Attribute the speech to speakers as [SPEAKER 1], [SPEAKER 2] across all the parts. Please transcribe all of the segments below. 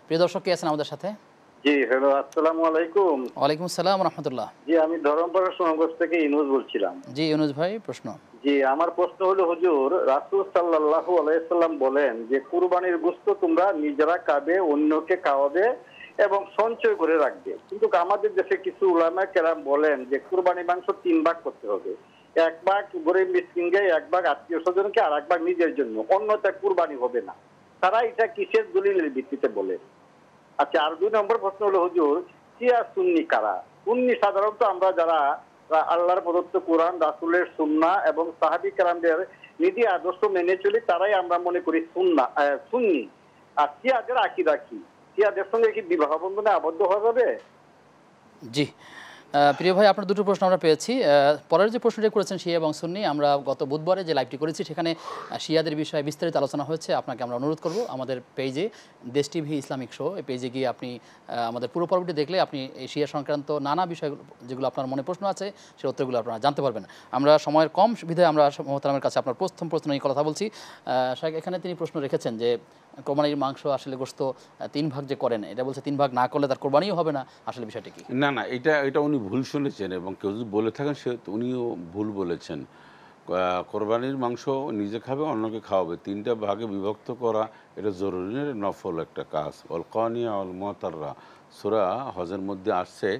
[SPEAKER 1] প্রিয় দর্শক কে আছেন আমাদের সাথে?
[SPEAKER 2] জি হ্যালো, আসসালামু আলাইকুম।
[SPEAKER 1] ওয়ালাইকুম আসসালাম ওয়া রাহমাতুল্লাহ।
[SPEAKER 2] জি আমি ধরমপাড়া সুনামগঞ্জ থেকে ইনুস বলছিলাম।
[SPEAKER 1] জি ইউনুস ভাই, প্রশ্ন।
[SPEAKER 2] জি আমার প্রশ্ন হলো হুজুর, রাসূল সাল্লাল্লাহু আলাইহি সাল্লাম বলেন যে কুরবানির গোশত তোমরা নিজেরা খাবে, অন্যকে খাওয়াবে এবং সঞ্চয় করে রাখবে। কিন্তু আমাদের দেশে কিছু উলামা কেরাম বলেন যে কুরবানির মাংস 3 ভাগ করতে হবে। 1 ভাগ গরিব মিসকিনকে, 1 ভাগ আত্মীয়-স্বজনকে আর 1 ভাগ নিজের জন্য। অন্যটা কুরবানি হবে না। তারা এটা কিসের দলিলের ভিত্তিতে বলে? আচ্ছা, আর 2 নম্বর প্রশ্ন হলো হুজুর, শিয়া সুন্নি কারা? সুন্নি সাধারণত আমরা যারা আল্লাহর প্রদত্ত কোরআন, রাসূলের সুন্নাহ এবং সাহাবী কেরামদের নীতি আদর্শ মেনে চলি, তারাই আমরা মনে করি সুন্নি। আর শিয়াদের আকীদা কি? শিয়াদের সঙ্গে কি বিবাহ বন্ধনে আবদ্ধ হওয়া যাবে?
[SPEAKER 1] জি প্রিয় ভাই, আপনার দুটো প্রশ্ন আমরা পেয়েছি। পরের যে প্রশ্নটি করেছেন শিয়া এবং সুন্নি, আমরা গত বুধবারে যে লাইভটি করেছি সেখানে শিয়াদের বিষয়ে বিস্তারিত আলোচনা হয়েছে। আপনাকে আমরা অনুরোধ করব আমাদের পেজে দেশ টিভি ইসলামিক শো, এই পেজে গিয়ে আপনি আমাদের পুরো পর্বটি দেখলে আপনি এই শিয়া সংক্রান্ত নানা বিষয় যেগুলো আপনার মনে প্রশ্ন আছে সেই উত্তরগুলো আপনারা জানতে পারবেন। আমরা সময়ের কম বিধায় আমরা মোহতারামের কাছে আপনার প্রথম প্রশ্ন নিয়ে কথা বলছি। এখানে তিনি প্রশ্ন রেখেছেন যে কোরবানির মাংস আসলে গোশত 3 ভাগ যে করেন, এটা বলছে 3 ভাগ না করলে তার কোরবানিও হবে না, আসলে বিষয়টা কি?
[SPEAKER 3] না না, এটা উনি ভুল শুনেছেন এবং কেউ যদি বলে থাকেন সে উনিও ভুল বলেছেন। কোরবানির মাংস নিজে খাবে, অন্যকে খাওয়াবে, 3টা ভাগে বিভক্ত করা এটা জরুরি নফল একটা কাজ। অল কানিয়া অল মুতাররা সূরা হজের মধ্যে আসছে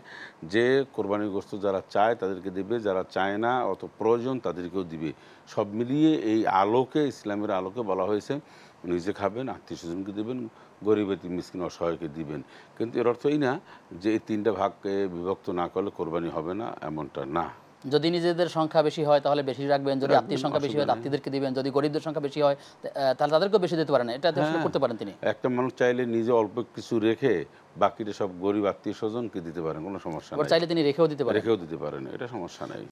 [SPEAKER 3] যে কোরবানির গোশত যারা চায় তাদেরকে দিবে, যারা চায় না অত প্রয়োজন তাদেরকেও দিবে। সব মিলিয়ে এই আলোকে, ইসলামের আলোকে বলা হয়েছে নিজে খাবেন, আত্মীয় স্বজনকে দেবেন, গরিব এতিম মিসকিন অসহায়কে দিবেন। কিন্তু এর অর্থ এই না যে এই 3টা ভাগকে বিভক্ত না করলে কোরবানি হবে না, এমনটা না।
[SPEAKER 1] যদি নিজেদের সংখ্যা বেশি হয় তাহলে বেশি রাখবেন, যদি আত্মীয় সংখ্যা বেশি হয় আত্মীয়দেরকে দিবেন, যদি গরিবদের সংখ্যা বেশি হয় তাহলে তাদেরকেও বেশি দিতে পারেন, এটা আসলে করতে পারেন তিনি।
[SPEAKER 3] একটা মানুষ চাইলে নিজে অল্প কিছু রেখে বাকিটা সব গরিব আত্মীয় স্বজনকে দিতে পারেন, কোনো সমস্যা নেই।
[SPEAKER 1] চাইলে তিনি রেখেও দিতে পারেন,
[SPEAKER 3] এটা সমস্যা নেই।